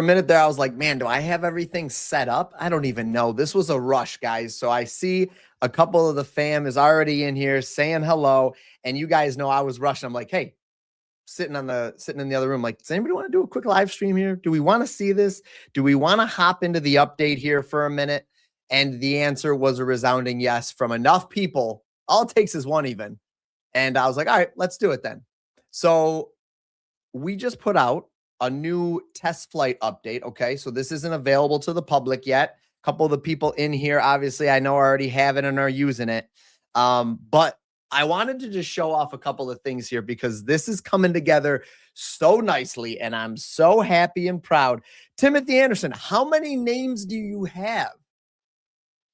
a minute there, I was like, man, do I have everything set up? I don't even know. This was a rush, guys. So I see a couple of the fam is already in here saying hello. And you guys know I was rushing. I'm like, hey, sitting in the other room, like, does anybody want to do a quick live stream here? Do we want to see this? Do we want to hop into the update here for a minute? And the answer was a resounding yes from enough people. All it takes is one even. And I was like, all right, let's do it then. So we just put out a new test flight update. Okay. So this isn't available to the public yet. A couple of the people in here, obviously, I know already have it and are using it. But I wanted to just show off a couple of things here because this is coming together so nicely and I'm so happy and proud. Timothy Anderson, how many names do you have?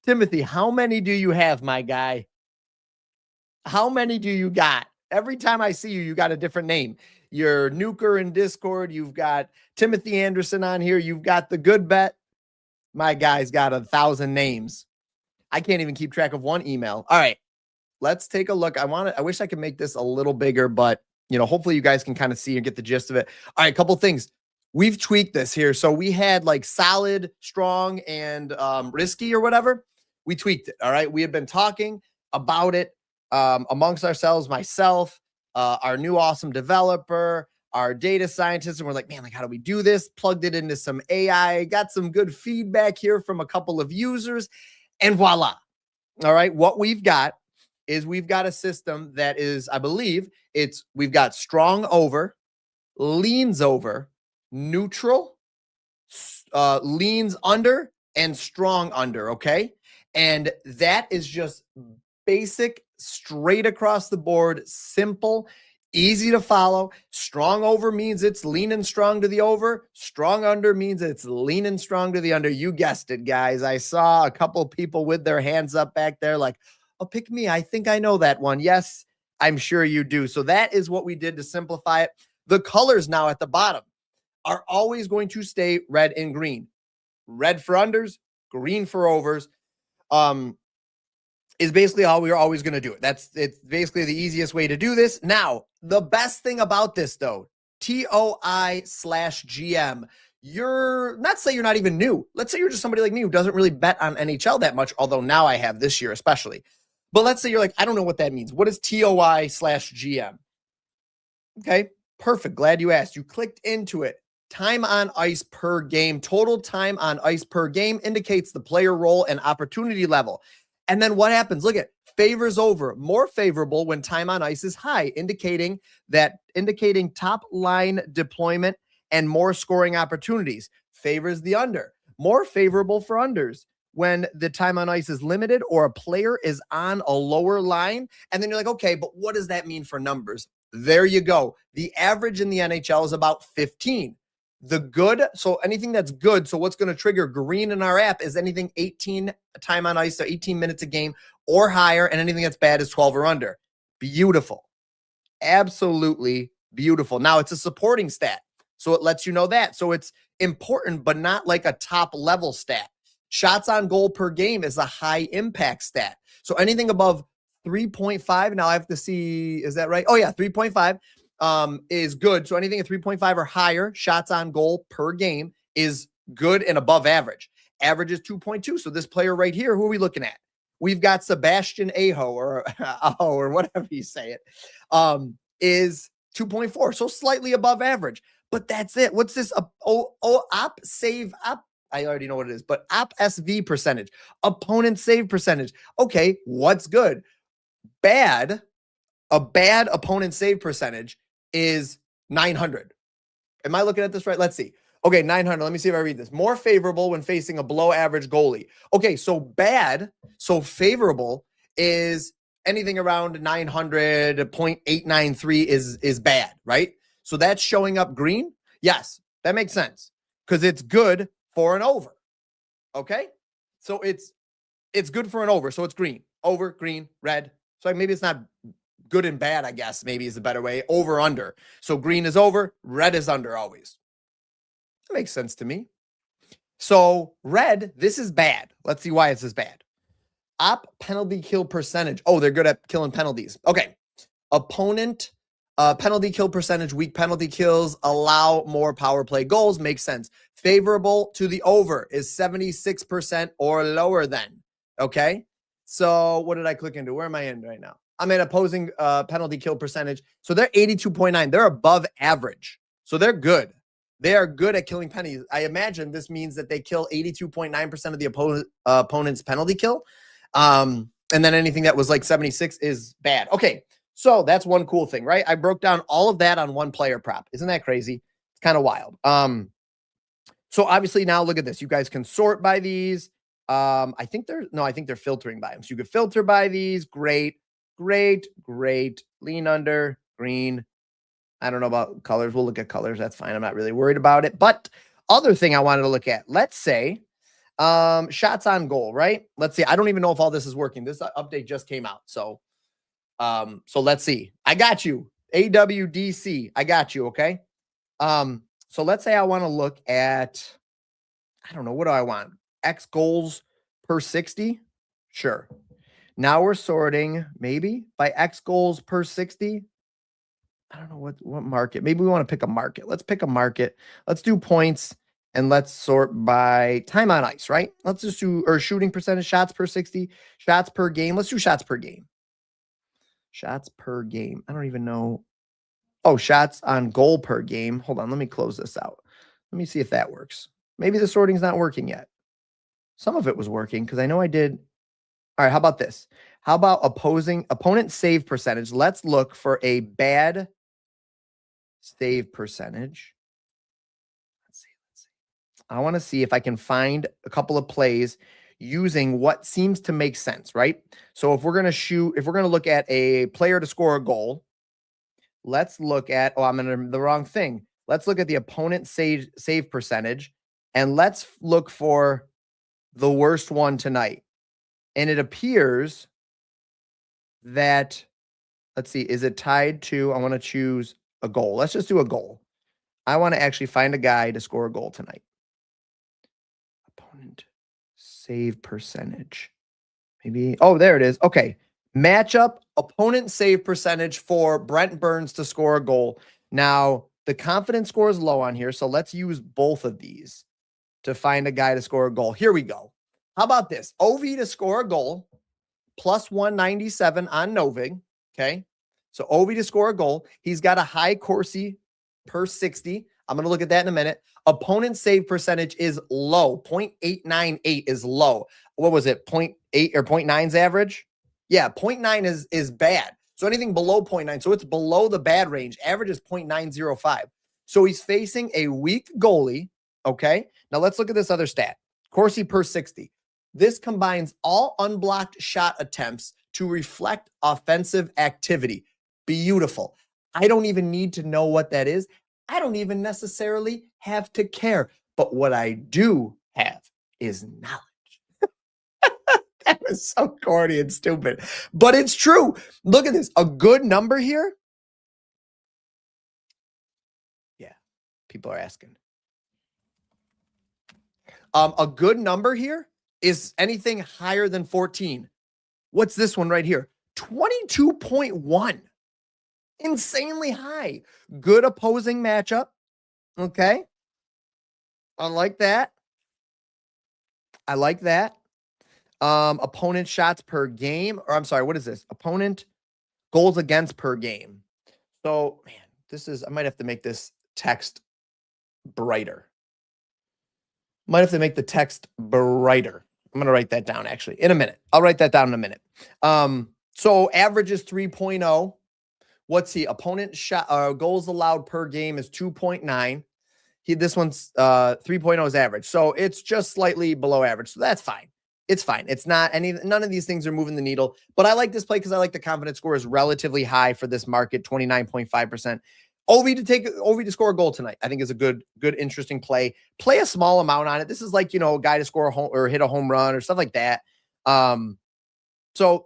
Timothy, how many do you have, my guy? How many do you got? Every time I see you, you got a different name. You're Nuker in Discord. You've got Timothy Anderson on here. You've got the Good Bet. My guy's got 1,000 names. I can't even keep track of one email. All right, let's take a look. I wish I could make this a little bigger, but hopefully you guys can kind of see and get the gist of it. All right, a couple things. We've tweaked this here. So we had like solid, strong, and risky or whatever. We tweaked it. All right. We have been talking about it amongst ourselves, myself, our new awesome developer, our data scientists, and we're like, man, like, how do we do this? Plugged it into some AI, got some good feedback here from a couple of users, and voila. All right. What we've got is we've got a system that is, I believe we've got strong over, leans over, neutral, leans under, and strong under. Okay. And that is just basic, straight across the board, simple, easy to follow. Strong over means it's leaning strong to the over. Strong under means it's leaning strong to the under. You guessed it, guys. I saw a couple people with their hands up back there like, oh, pick me. I think I know that one. Yes, I'm sure you do. So that is what we did to simplify it. The colors now at the bottom are always going to stay red and green. Red for unders, green for overs. Is basically how we're always going to do it. It's basically the easiest way to do this. Now, the best thing about this though, TOI/GM, let's say you're not even new. Let's say you're just somebody like me who doesn't really bet on NHL that much, although now I have this year especially. But let's say you're like, I don't know what that means. What is TOI/GM? Okay, perfect. Glad you asked. You clicked into it. Time on ice per game. Total time on ice per game indicates the player role and opportunity level. And then what happens? Look at favors over, more favorable when time on ice is high, indicating top line deployment and more scoring opportunities. Favors the under, more favorable for unders when the time on ice is limited or a player is on a lower line. And then you're like, okay, but what does that mean for numbers? There you go. The average in the NHL is about 15. The good, so anything that's good, so what's going to trigger green in our app is anything 18 time on ice, so 18 minutes a game or higher, and anything that's bad is 12 or under. Beautiful. Absolutely beautiful. Now, it's a supporting stat, so it lets you know that. So it's important, but not like a top level stat. Shots on goal per game is a high impact stat. So anything above 3.5, now I have to see, is that right? Oh yeah, 3.5. Is good. So anything at 3.5 or higher, shots on goal per game is good and above average. Average is 2.2. So this player right here, who are we looking at? We've got Sebastian Aho or Aho or whatever you say it, is 2.4. So slightly above average, but that's it. What's this? Op save up. I already know what it is, but op SV percentage, opponent save percentage. Okay. What's good? Bad. A bad opponent save percentage is 900. Am I looking at this right? Let's see. Okay, 900. Let me see if I read this. More favorable when facing a below average goalie. Okay, so bad, so favorable is anything around 900, 0.893 is bad, right? So that's showing up green. Yes, that makes sense because it's good for an over. Okay, so it's good for an over. So it's green, over, green, red. So maybe it's not good and bad, I guess, maybe is a better way. Over, under. So green is over, red is under always. That makes sense to me. So red, this is bad. Let's see why it's this bad. Op penalty kill percentage. Oh, they're good at killing penalties. Okay. Opponent Penalty kill percentage, weak penalty kills, allow more power play goals. Makes sense. Favorable to the over is 76% or lower than. Okay. So what did I click into? Where am I in right now? I'm at opposing penalty kill percentage. So they're 82.9. They're above average. So they're good. They are good at killing penalties. I imagine this means that they kill 82.9% of the opponent's penalty kill. And then anything that was like 76 is bad. Okay. So that's one cool thing, right? I broke down all of that on one player prop. Isn't that crazy? It's kind of wild. So obviously now look at this. You guys can sort by these. I think they're filtering by them. So you could filter by these. Great. Lean under, green. I don't know about colors. We'll look at colors. That's fine. I'm not really worried about it. But other thing I wanted to look at, let's say shots on goal, right? Let's see. I don't even know if all this is working. This update just came out. So let's see. I got you. AWDC. I got you. Okay. So let's say I want to look at, I don't know. What do I want? X goals per 60. Sure. Now we're sorting maybe by X goals per 60. I don't know what market. Maybe we want to pick a market. Let's pick a market. Let's do points and let's sort by time on ice, right? Let's just do, or shooting percentage, shots per 60, shots per game. Let's do shots per game. Shots per game. I don't even know. Oh, shots on goal per game. Hold on. Let me close this out. Let me see if that works. Maybe the sorting's not working yet. Some of it was working because I know I did. All right. How about this? How about opponent save percentage? Let's look for a bad save percentage. Let's see. I want to see if I can find a couple of plays using what seems to make sense, right? So if we're going to look at a player to score a goal, let's look at, I'm in the wrong thing. Let's look at the opponent save percentage and let's look for the worst one tonight. And it appears that, let's see, is it tied to, I want to choose a goal. Let's just do a goal. I want to actually find a guy to score a goal tonight. Opponent save percentage. Maybe, there it is. Okay. Matchup, opponent save percentage for Brent Burns to score a goal. Now, the confidence score is low on here, so let's use both of these to find a guy to score a goal. Here we go. How about this? OV to score a goal, plus 197 on Novig. Okay. So OV to score a goal. He's got a high Corsi per 60. I'm going to look at that in a minute. Opponent save percentage is low. 0.898 is low. What was it? 0.8 or 0.9's average? Yeah, 0.9 is bad. So anything below 0.9. So it's below the bad range. Average is 0.905. So he's facing a weak goalie. Okay. Now let's look at this other stat. Corsi per 60. This combines all unblocked shot attempts to reflect offensive activity. Beautiful. I don't even need to know what that is. I don't even necessarily have to care. But what I do have is knowledge. That was so corny and stupid. But it's true. Look at this. A good number here. Yeah, people are asking. A good number here is anything higher than 14. What's this one right here? 22.1. Insanely high. Good opposing matchup. Okay. I like that. Opponent shots per game. Or I'm sorry, what is this? Opponent goals against per game. So, man, I might have to make this text brighter. Might have to make the text brighter. I'm going to write that down actually in a minute. I'll write that down in a minute. So average is 3.0. What's he? Opponent shot goals allowed per game is 2.9. This one's 3.0 is average. So it's just slightly below average. So that's fine. It's fine. It's not none of these things are moving the needle, but I like this play because I like the confidence score is relatively high for this market, 29.5%. OV to score a goal tonight, I think is a good, interesting play. Play a small amount on it. This is like, a guy to score a home or hit a home run or stuff like that. So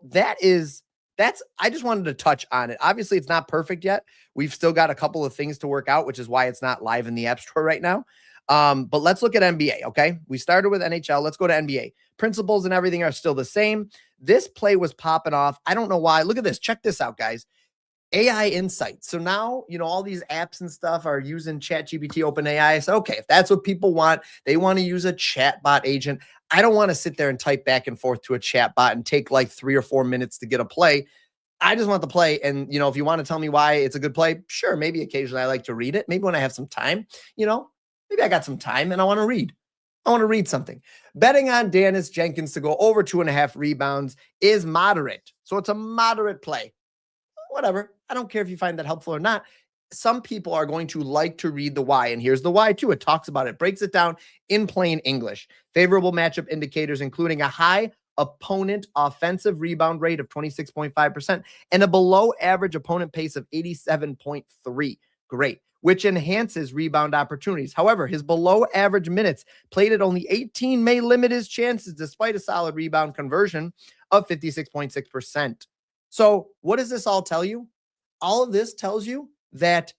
I just wanted to touch on it. Obviously, it's not perfect yet. We've still got a couple of things to work out, which is why it's not live in the App Store right now. But let's look at NBA, okay? We started with NHL. Let's go to NBA. Principles and everything are still the same. This play was popping off. I don't know why. Look at this. Check this out, guys. AI insights. So now, all these apps and stuff are using ChatGPT, OpenAI. So, okay, if that's what people want, they want to use a chatbot agent. I don't want to sit there and type back and forth to a chatbot and take like 3 or 4 minutes to get a play. I just want the play. And, if you want to tell me why it's a good play, sure, maybe occasionally I like to read it. Maybe when I have some time, maybe I got some time and I want to read. I want to read something. Betting on Dennis Jenkins to go over 2.5 rebounds is moderate. So it's a moderate play. Whatever. I don't care if you find that helpful or not. Some people are going to like to read the why, and here's the why too. It talks about it, breaks it down in plain English. Favorable matchup indicators, including a high opponent offensive rebound rate of 26.5% and a below average opponent pace of 87.3. Great, which enhances rebound opportunities. However, his below average minutes played at only 18 may limit his chances despite a solid rebound conversion of 56.6%. So what does this all tell you? All of this tells you that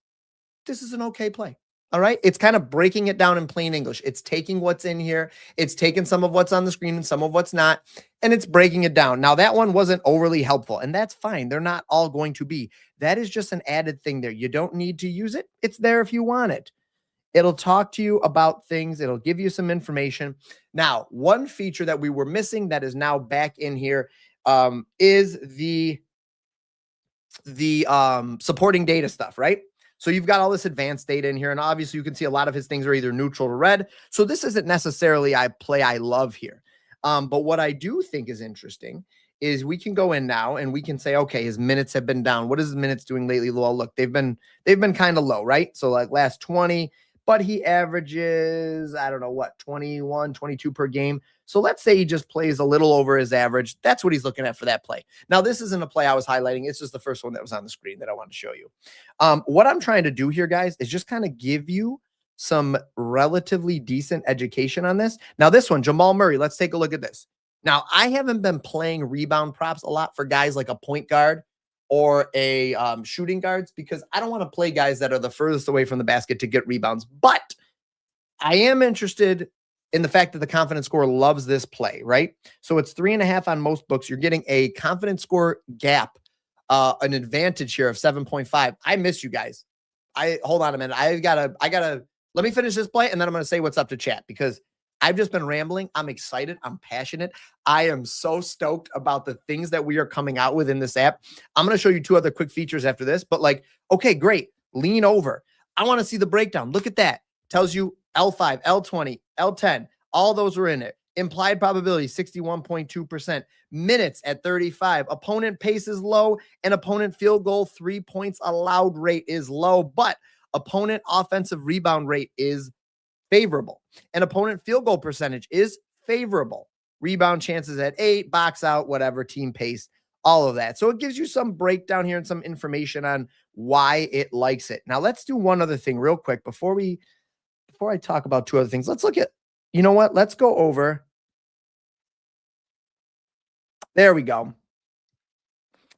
this is an okay play. All right. It's kind of breaking it down in plain English. It's taking what's in here. It's taking some of what's on the screen and some of what's not, and it's breaking it down. Now, that one wasn't overly helpful, and that's fine. They're not all going to be. That is just an added thing there. You don't need to use it. It's there if you want it. It'll talk to you about things. It'll give you some information. Now, one feature that we were missing that is now back in here is the supporting data stuff, right? So you've got all this advanced data in here, and obviously you can see a lot of his things are either neutral or red. So this isn't necessarily a play I love here. But what I do think is interesting is we can go in now and we can say, okay, his minutes have been down. What is his minutes doing lately? Well, look, they've been kind of low, right? So like last 20, but he averages, I don't know what, 21, 22 per game. So let's say he just plays a little over his average. That's what he's looking at for that play. Now, this isn't a play I was highlighting. It's just the first one that was on the screen that I wanted to show you. What I'm trying to do here, guys, is just kind of give you some relatively decent education on this. Now, this one, Jamal Murray, let's take a look at this. Now, I haven't been playing rebound props a lot for guys like a point guard or a shooting guards because I don't want to play guys that are the furthest away from the basket to get rebounds. But I am interested in the fact that the confidence score loves this play, right? So it's 3.5 on most books. You're getting a confidence score gap, an advantage here of 7.5. I miss you guys. Hold on a minute. I gotta let me finish this play and then I'm gonna say what's up to chat because I've just been rambling. I'm excited. I'm passionate. I am so stoked about the things that we are coming out with in this app. I'm going to show you 2 other quick features after this, but okay, great. Lean over. I want to see the breakdown. Look at that. Tells you L5, L20, L10. All those are in it. Implied probability, 61.2%. Minutes at 35. Opponent pace is low and opponent field goal 3 points allowed rate is low, but opponent offensive rebound rate is favorable. And opponent field goal percentage is favorable. Rebound chances at 8, box out, whatever, team pace, all of that. So it gives you some breakdown here and some information on why it likes it. Now let's do one other thing real quick before I talk about 2 other things. Let's look at, you know what? Let's go over. There we go.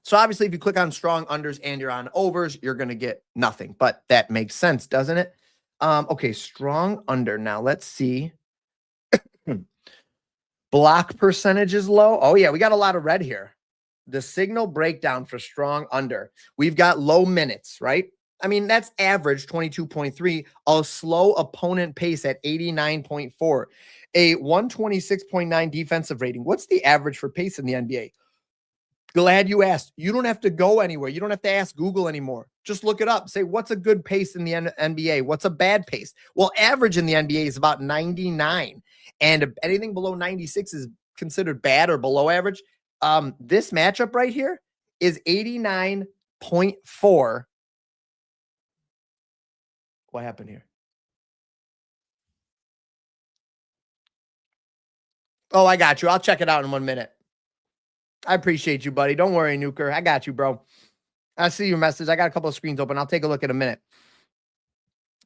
So obviously if you click on strong unders and you're on overs, you're going to get nothing, but that makes sense, doesn't it? Okay, strong under. Now let's see. Block percentage is low. Oh yeah, we got a lot of red here. The signal breakdown for strong under. We've got low minutes, right? I mean, that's average 22.3, a slow opponent pace at 89.4, a 126.9 defensive rating. What's the average for pace in the NBA? Glad you asked. You don't have to go anywhere. You don't have to ask Google anymore. Just look it up. Say, what's a good pace in the NBA? What's a bad pace? Well, average in the NBA is about 99. And anything below 96 is considered bad or below average. This matchup right here is 89.4. What happened here? Oh, I got you. I'll check it out in 1 minute. I appreciate you, buddy. Don't worry, Nuker. I got you, bro. I see your message. I got a couple of screens open. I'll take a look in a minute.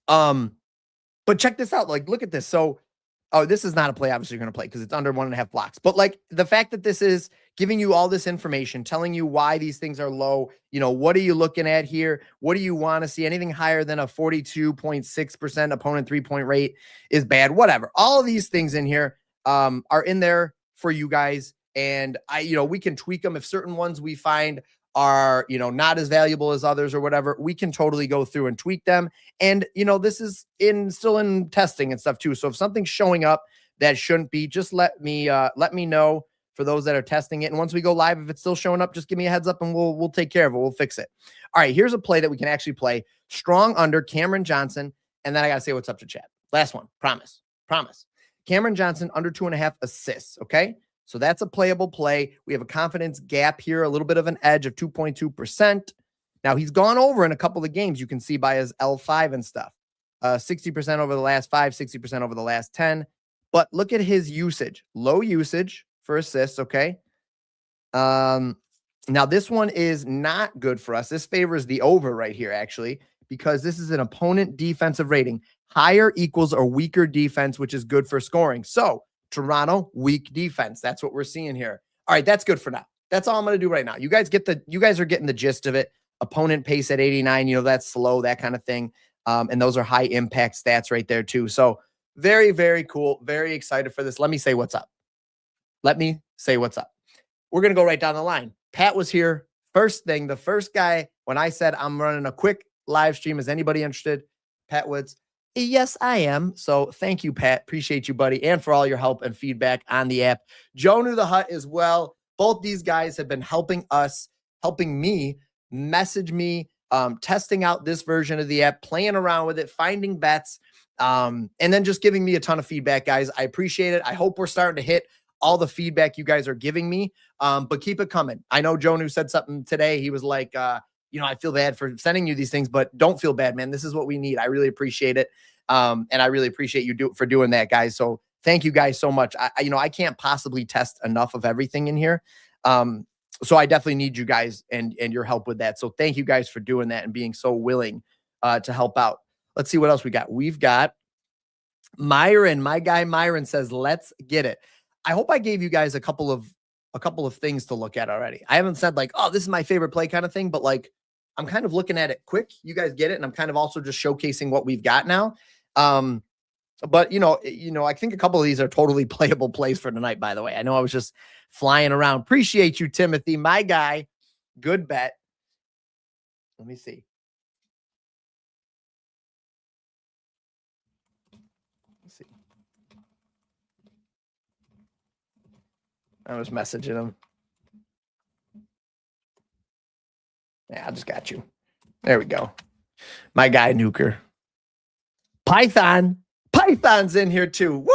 But check this out. Look at this. So, this is not a play, obviously, you're going to play because it's under 1.5 blocks. But the fact that this is giving you all this information, telling you why these things are low, what are you looking at here? What do you want to see? Anything higher than a 42.6% opponent 3-point rate is bad, whatever. All of these things in here are in there for you guys. And we can tweak them if certain ones we find are, not as valuable as others or whatever, we can totally go through and tweak them. And, this is still in testing and stuff too. So if something's showing up that shouldn't be, just let me know for those that are testing it. And once we go live, if it's still showing up, just give me a heads up and we'll take care of it. We'll fix it. All right, here's a play that we can actually play. Strong under Cameron Johnson. And then I got to say what's up to chat. Last one. Promise. Cameron Johnson under 2.5 assists. Okay. So that's a playable play. We have a confidence gap here, a little bit of an edge of 2.2%. Now he's gone over in a couple of games. You can see by his L5 and stuff. 60% over the last 5, 60% over the last 10. But look at his usage. Low usage for assists, okay? Now this one is not good for us. This favors the over right here, actually, because this is an opponent defensive rating. Higher equals a weaker defense, which is good for scoring. So Toronto, weak defense. That's what we're seeing here. All right, that's good for now. That's all I'm going to do right now. You guys are getting the gist of it. Opponent pace at 89, that's slow, that kind of thing. And those are high impact stats right there too. So very, very cool. Very excited for this. Let me say what's up. We're going to go right down the line. Pat was here. First thing, the first guy, when I said I'm running a quick live stream, is anybody interested? Pat Woods. Yes, I am. So thank you, Pat. Appreciate you, buddy, and for all your help and feedback on the app. Joe Knew the Hut as well. Both these guys have been helping me, message me, testing out this version of the app, playing around with it, finding bets, and then just giving me a ton of feedback, guys. I appreciate it. I hope we're starting to hit all the feedback you guys are giving me, but keep it coming. I know Joe Knew said something today. He was like, I feel bad for sending you these things, but don't feel bad, man. This is what we need. I really appreciate it. And I really appreciate you for doing that, guys. So thank you guys so much. I can't possibly test enough of everything in here. So I definitely need you guys and your help with that. So thank you guys for doing that and being so willing to help out. Let's see what else we got. We've got Myron. My guy Myron says, let's get it. I hope I gave you guys a couple of things to look at already. I haven't said like, oh, this is my favorite play kind of thing, but like I'm kind of looking at it quick. You guys get it. And I'm kind of also just showcasing what we've got now. But I think a couple of these are totally playable plays for tonight, by the way. I know I was just flying around. Appreciate you, Timothy, my guy. Good bet. Let me see. I was messaging him. Yeah, I just got you. There we go. My guy, Nuker. Python's in here too. Woo!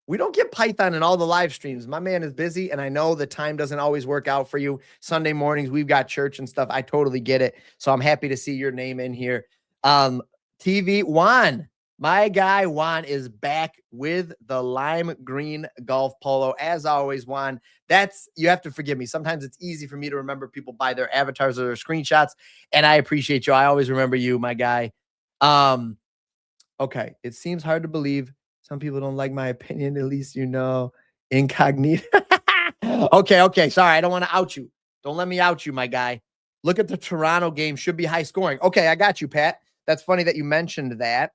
We don't get Python in all the live streams. My man is busy, and I know the time doesn't always work out for you. Sunday mornings, we've got church and stuff. I totally get it. So I'm happy to see your name in here. TV Juan. My guy Juan is back with the lime green golf polo. As always, Juan, you have to forgive me. Sometimes it's easy for me to remember people by their avatars or their screenshots, and I appreciate you. I always remember you, my guy. Okay, it seems hard to believe some people don't like my opinion. At least incognito. Okay. Sorry, I don't want to out you. Don't let me out you, my guy. Look at the Toronto game. Should be high scoring. Okay, I got you, Pat. That's funny that you mentioned that.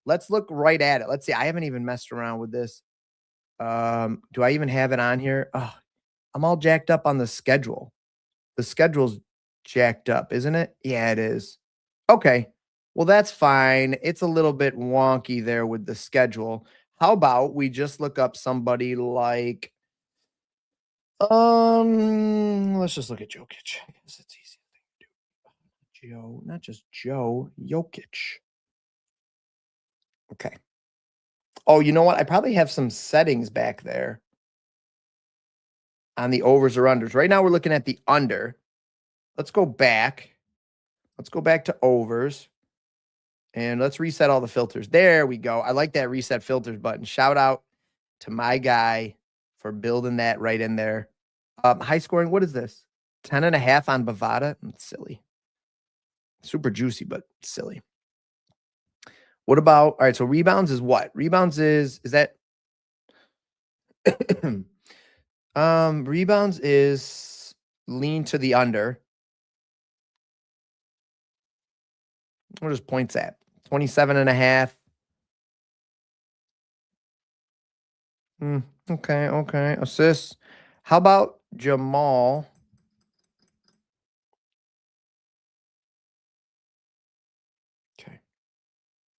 Let's look right at it. Let's see. I haven't even messed around with this. Do I even have it on here? Oh, I'm all jacked up on the schedule. The schedule's jacked up, isn't it? Yeah, it is. Okay. Well, that's fine. It's a little bit wonky there with the schedule. How about we just look up somebody like let's just look at Jokic. I guess it's easy to do. Joe, not just Joe, Jokic. Okay. Oh, you know what? I probably have some settings back there on the overs or unders. Right now we're looking at the under. Let's go back. Let's go back to overs. And let's reset all the filters. There we go. I like that reset filters button. Shout out to my guy for building that right in there. High scoring, what is this? 10.5 on Bovada? It's silly. Super juicy, but silly. What about, all right, so rebounds is what? Rebounds is that? Rebounds is lean to the under. What is points at? 27.5. Okay. Assists. How about Jamal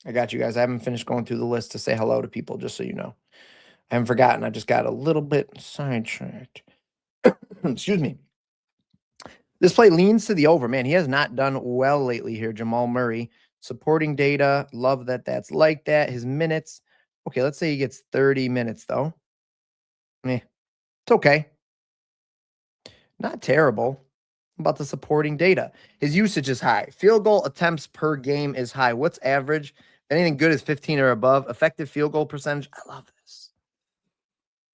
I got you guys. I haven't finished going through the list to say hello to people, just so you know. I haven't forgotten. I just got a little bit sidetracked. Excuse me. This play leans to the over. Man, he has not done well lately here, Jamal Murray. Supporting data. Love that that's like that. His minutes. Okay, let's say he gets 30 minutes, though. It's okay. Not terrible. About the supporting data. His usage is high. Field goal attempts per game is high. What's average? Anything good is 15 or above. Effective field goal percentage. I love this.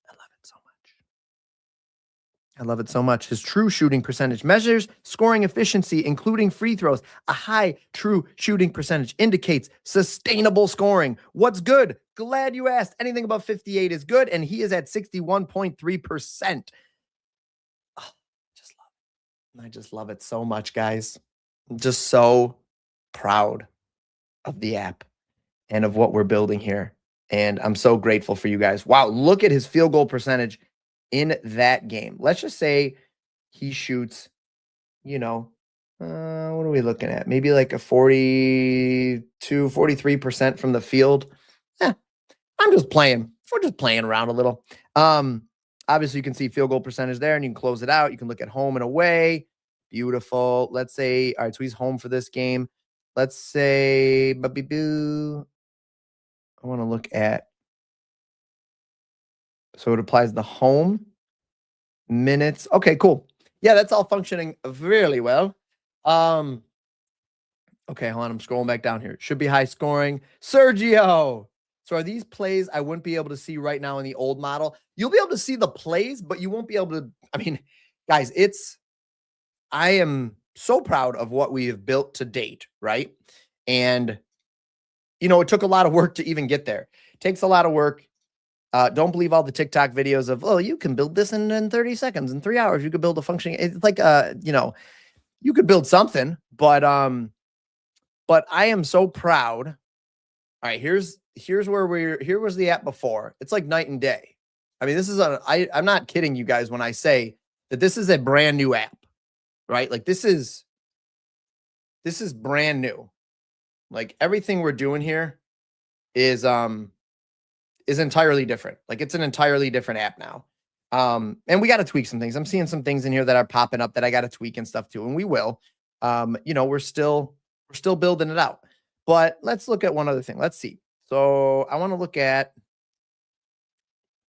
I love it so much. I love it so much. His true shooting percentage measures scoring efficiency, including free throws. A high true shooting percentage indicates sustainable scoring. What's good? Glad you asked. Anything above 58 is good, and he is at 61.3%. Oh, I just love it so much, guys. I'm just so proud of the app and of what we're building here. And I'm so grateful for you guys. Wow, look at his field goal percentage in that game. Let's just say he shoots, what are we looking at? Maybe like a 42, 43% from the field. I'm just playing. We're just playing around a little. Obviously, you can see field goal percentage there, and you can close it out. You can look at home and away. Beautiful. Let's say, all right, so he's home for this game. Let's say, I want to look at, so it applies the home minutes. Okay, cool. Yeah, that's all functioning really well. Okay, hold on. I'm scrolling back down here. Should be high scoring. Sergio. So are these plays I wouldn't be able to see right now in the old model? You'll be able to see the plays, but you won't be able to. I mean, guys, I am so proud of what we have built to date, right? And, it took a lot of work to even get there. It takes a lot of work. Don't believe all the TikTok videos of, oh, you can build this in 30 seconds, in 3 hours. You could build a functioning. It's like, you could build something, but I am so proud. All right, here's where here was the app before. It's like night and day. I mean, I'm not kidding you guys when I say that this is a brand new app, right? Like this is brand new. Like everything we're doing here is entirely different. Like it's an entirely different app now. And we got to tweak some things. I'm seeing some things in here that are popping up that I got to tweak and stuff too, and we will. We're still building it out. But let's look at one other thing. Let's see. So I want to look at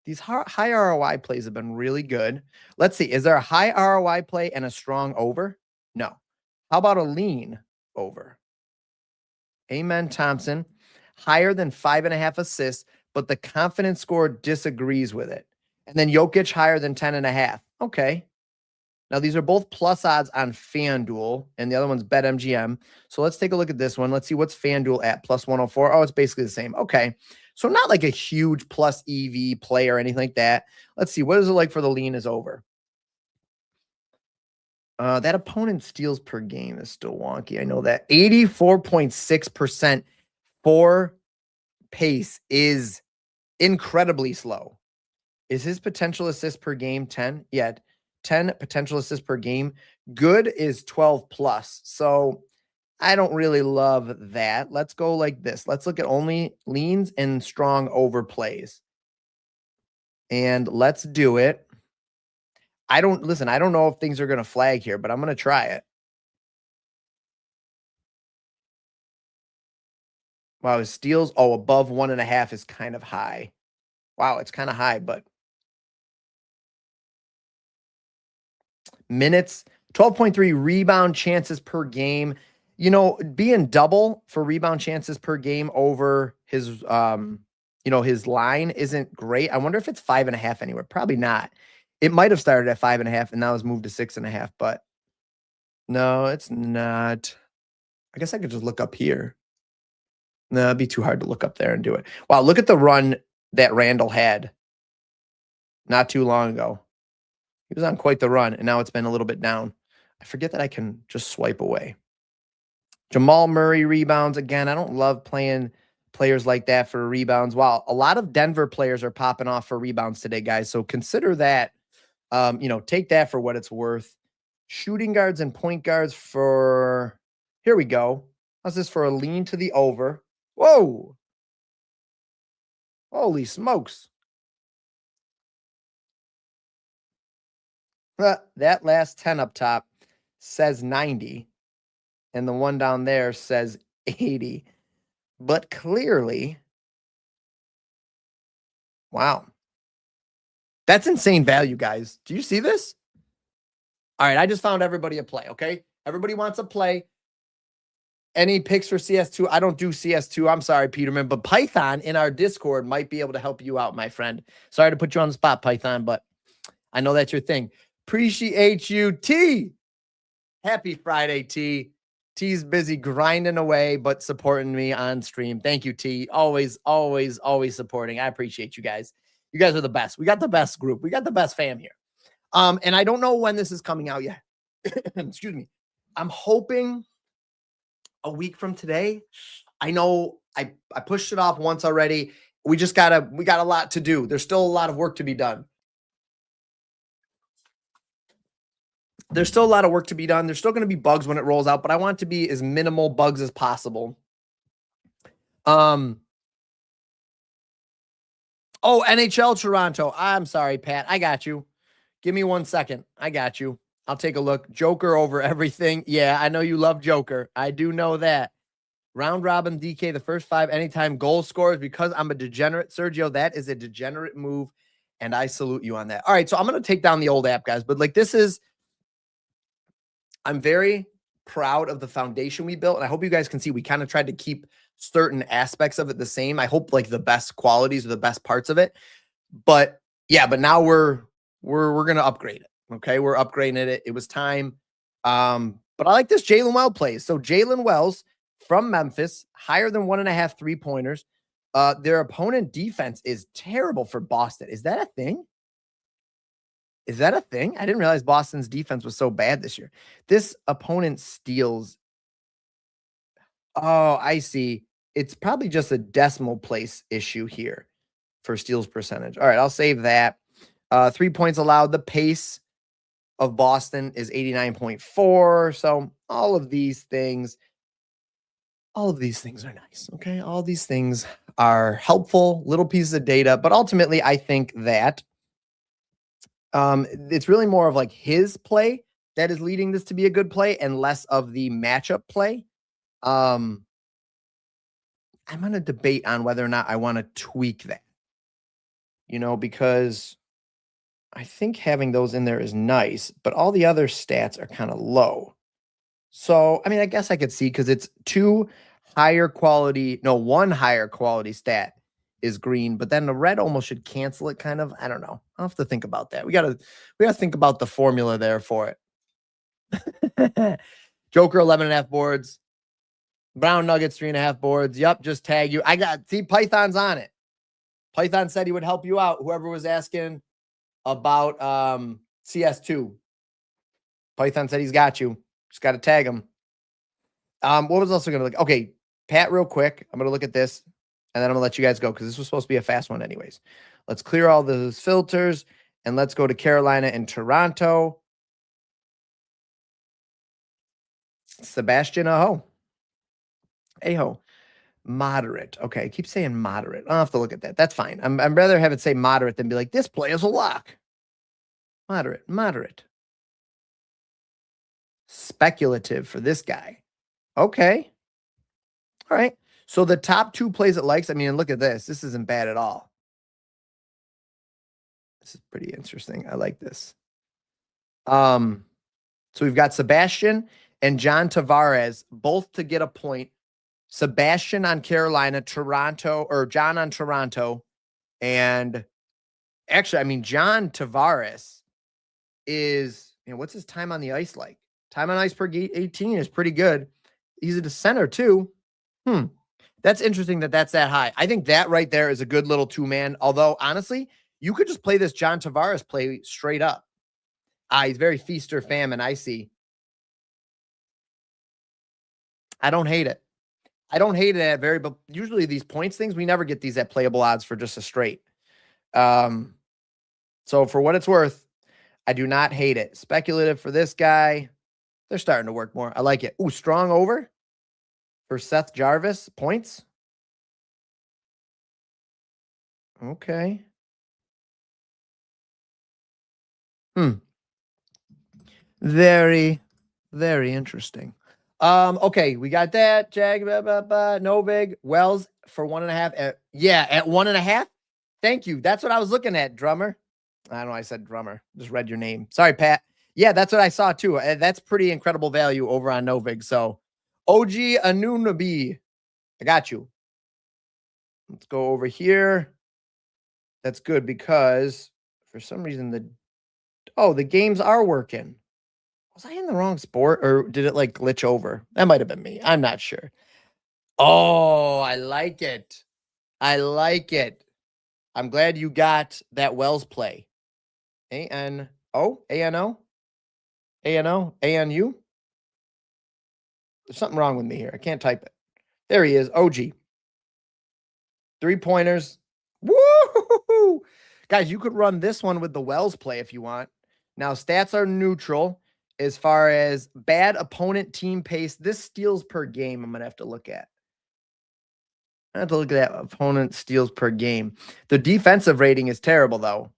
these high ROI plays have been really good. Let's see. Is there a high ROI play and a strong over? No. How about a lean over? Amen Thompson, higher than 5.5 assists, but the confidence score disagrees with it. And then Jokic higher than 10.5. Okay. Now, these are both plus odds on FanDuel, and the other one's BetMGM. So let's take a look at this one. Let's see what's FanDuel at, plus 104. Oh, it's basically the same. Okay. So not like a huge plus EV play or anything like that. Let's see. What is it like for the lean is over? That opponent steals per game is still wonky. I know that. 84.6% for pace is incredibly slow. Is his potential assist per game 10? Yeah, 10 potential assists per game. Good is 12 plus. So I don't really love that. Let's go like this. Let's look at only leans and strong overplays. And let's do it. I don't know if things are going to flag here, but I'm going to try it. Wow, his steals, above 1.5 is kind of high. Wow, it's kind of high, but minutes, 12.3 rebound chances per game. Being double for rebound chances per game over his, his line isn't great. I wonder if it's 5.5 anywhere. Probably not. It might have started at 5.5 and now has moved to 6.5, but no, it's not. I guess I could just look up here. No, it'd be too hard to look up there and do it. Wow, look at the run that Randall had not too long ago. He was on quite the run, and now it's been a little bit down. I forget that I can just swipe away. Jamal Murray rebounds. Again, I don't love playing players like that for rebounds. Wow, a lot of Denver players are popping off for rebounds today, guys. So consider that, take that for what it's worth. Shooting guards and point guards for, here we go. How's this for a lean to the over? Whoa. Holy smokes. That last 10 up top says 90, and the one down there says 80. But clearly, wow. That's insane value, guys. Do you see this? All right, I just found everybody a play, okay? Everybody wants a play. Any picks for CS2? I don't do CS2. I'm sorry, Peterman, but Python in our Discord might be able to help you out, my friend. Sorry to put you on the spot, Python, but I know that's your thing. Appreciate you, T. Happy Friday, T. T's busy grinding away, but supporting me on stream. Thank you, T. Always, always, always supporting. I appreciate you guys. You guys are the best. We got the best group. We got the best fam here. And I don't know when this is coming out yet. Excuse me. I'm hoping a week from today. I know I pushed it off once already. We got a lot to do. There's still a lot of work to be done. There's still a lot of work to be done. There's still going to be bugs when it rolls out, but I want it to be as minimal bugs as possible. Oh, NHL Toronto. I'm sorry, Pat. I got you. Give me 1 second. I got you. I'll take a look. Joker over everything. Yeah, I know you love Joker. I do know that. Round robin DK, the first 5 anytime goal scorers because I'm a degenerate. Sergio, that is a degenerate move, and I salute you on that. All right, so I'm going to take down the old app, guys, but like this is – I'm very proud of the foundation we built, and I hope you guys can see we kind of tried to keep certain aspects of it the same. I hope like the best qualities or the best parts of it. But yeah, but now we're going to upgrade it. Okay, we're upgrading it. It was time. But I like this Jalen Wells plays. So Jalen Wells from Memphis, higher than 1.5 3-pointers. Their opponent defense is terrible for Boston. Is that a thing? Is that a thing? I didn't realize Boston's defense was so bad this year. This opponent steals. Oh, I see. It's probably just a decimal place issue here for steals percentage. All right, I'll save that. 3 points allowed. The pace of Boston is 89.4. So all of these things are nice. Okay. All these things are helpful, little pieces of data. But ultimately, I think that it's really more of like his play that is leading this to be a good play and less of the matchup play. I'm going to debate on whether or not I want to tweak that, because I think having those in there is nice, but all the other stats are kind of low. So, I mean, I guess I could see because it's one higher quality stat is green, but then the red almost should cancel it kind of. I don't know. I'll have to think about that. We gotta think about the formula there for it. Joker 11.5 boards. Brown Nuggets 3.5 boards. Yep, just tag you. See Python's on it. Python said he would help you out. Whoever was asking about CS2. Python said he's got you. Just got to tag him. What was also going to look? Okay, Pat, real quick. I'm going to look at this, and then I'm going to let you guys go because this was supposed to be a fast one anyways. Let's clear all those filters, and let's go to Carolina and Toronto. Sebastian Aho. Moderate. Okay, I keep saying moderate. I'll have to look at that. That's fine. I'd rather have it say moderate than be like, this play is a lock. Moderate. Speculative for this guy. Okay. All right. So the top 2 plays it likes. I mean, look at this. This isn't bad at all. This is pretty interesting. I like this. So we've got Sebastian and John Tavares both to get a point. Sebastian on Carolina, John on Toronto. And actually, I mean, John Tavares is, what's his time on the ice like? Time on ice per 18 is pretty good. He's a center too. That's interesting that's that high. I think that right there is a good little 2-man. Although, honestly, you could just play this John Tavares play straight up. He's very feast or famine, I see. I don't hate it. But usually these points things, we never get these at playable odds for just a straight. So for what it's worth, I do not hate it. Speculative for this guy. They're starting to work more. I like it. Ooh, strong over for Seth Jarvis. Points. Okay. Very, very interesting. Okay, we got that. Jag, Novig, Wells for 1.5. Yeah, at 1.5. Thank you. That's what I was looking at, drummer. I don't know. I said drummer. Just read your name. Sorry, Pat. Yeah, that's what I saw too. That's pretty incredible value over on Novig. So, OG Anunabi, I got you. Let's go over here. That's good because for some reason the games are working. Was I in the wrong sport or did it like glitch over? That might have been me. I'm not sure. Oh, I like it. I like it. I'm glad you got that Wells play. A-N-O? A-N-O? A-N-O? A-N-U? There's something wrong with me here. I can't type it. There he is. OG. 3-pointers. Woo! Guys, you could run this one with the Wells play if you want. Now, stats are neutral as far as bad opponent team pace. This steals per game I'm going to have to look at. I have to look at that opponent steals per game. The defensive rating is terrible, though.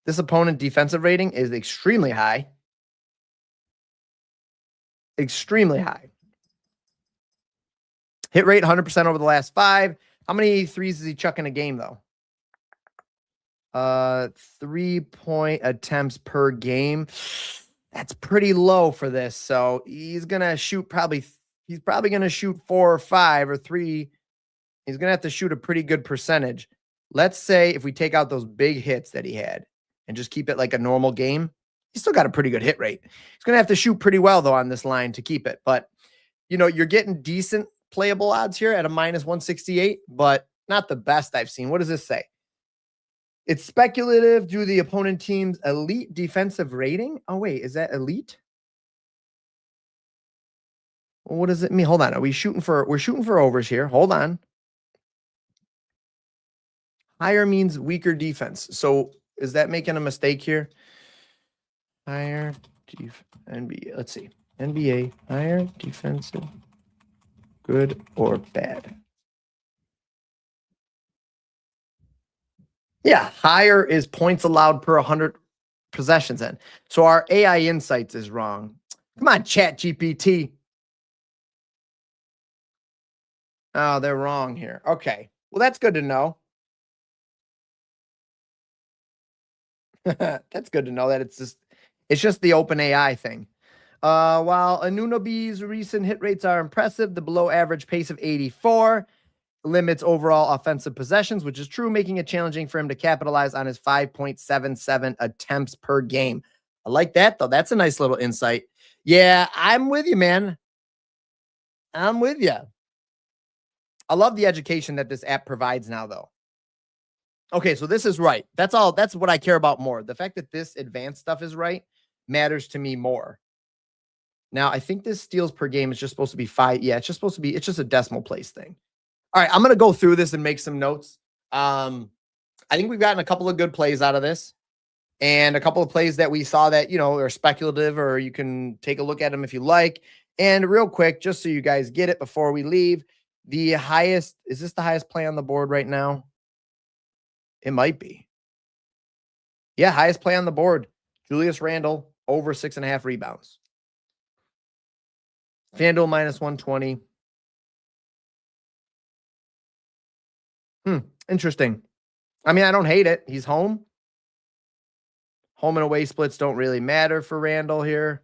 This opponent defensive rating is extremely high. Extremely high. Hit rate 100% over the last 5. How many threes is he chucking a game, though? 3-point attempts per game. That's pretty low for this. So he's gonna shoot he's probably gonna shoot 4 or 5 or 3. He's gonna have to shoot a pretty good percentage. Let's say if we take out those big hits that he had and just keep it like a normal game, he's still got a pretty good hit rate. He's gonna have to shoot pretty well though on this line to keep it. But you're getting decent playable odds here at a -168, but not the best I've seen. What does this say? It's speculative due to the opponent team's elite defensive rating. Oh, wait, is that elite? Well, what does it mean? Hold on. We're shooting for overs here. Hold on. Higher means weaker defense. So is that making a mistake here? Higher NBA. Let's see. NBA, higher defensive, good or bad? Yeah, higher is points allowed per 100 possessions in. So our AI insights is wrong. Come on, Chat GPT. Oh, they're wrong here. Okay. Well, that's good to know. That's good to know that it's just the open AI thing. While Anunoby's recent hit rates are impressive, the below average pace of 84 limits overall offensive possessions, which is true, making it challenging for him to capitalize on his 5.77 attempts per game. I like that, though. That's a nice little insight. Yeah, I'm with you, man. I'm with you. I love the education that this app provides now, though. Okay, so this is right. That's all. That's what I care about more. The fact that this advanced stuff is right matters to me more. Now, I think this steals per game is just supposed to be 5. Yeah, it's just a decimal place thing. All right, I'm going to go through this and make some notes. I think we've gotten a couple of good plays out of this and a couple of plays that we saw that, are speculative, or you can take a look at them if you like. And real quick, just so you guys get it before we leave, is this the highest play on the board right now? It might be. Yeah, highest play on the board. Julius Randle over 6.5 rebounds. FanDuel -120. Interesting. I mean, I don't hate it. He's home. Home and away splits don't really matter for Randle here.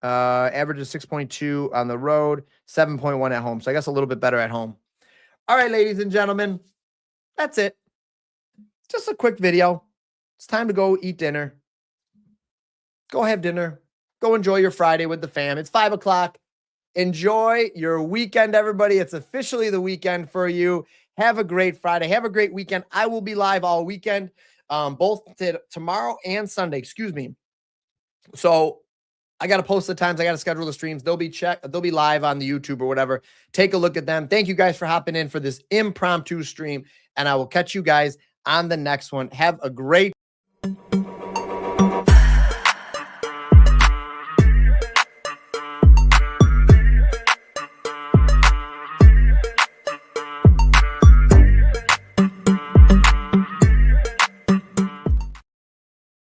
Average is 6.2 on the road, 7.1 at home. So I guess a little bit better at home. All right, ladies and gentlemen, that's it. Just a quick video. It's time to go eat dinner. Go have dinner. Go enjoy your Friday with the fam. It's 5 o'clock. Enjoy your weekend, everybody. It's officially the weekend for you. Have a great Friday. Have a great weekend. I will be live all weekend, both tomorrow and Sunday. Excuse me. So I got to post the times. I got to schedule the streams. They'll be live on the YouTube or whatever. Take a look at them. Thank you guys for hopping in for this impromptu stream, and I will catch you guys on the next one. Have a great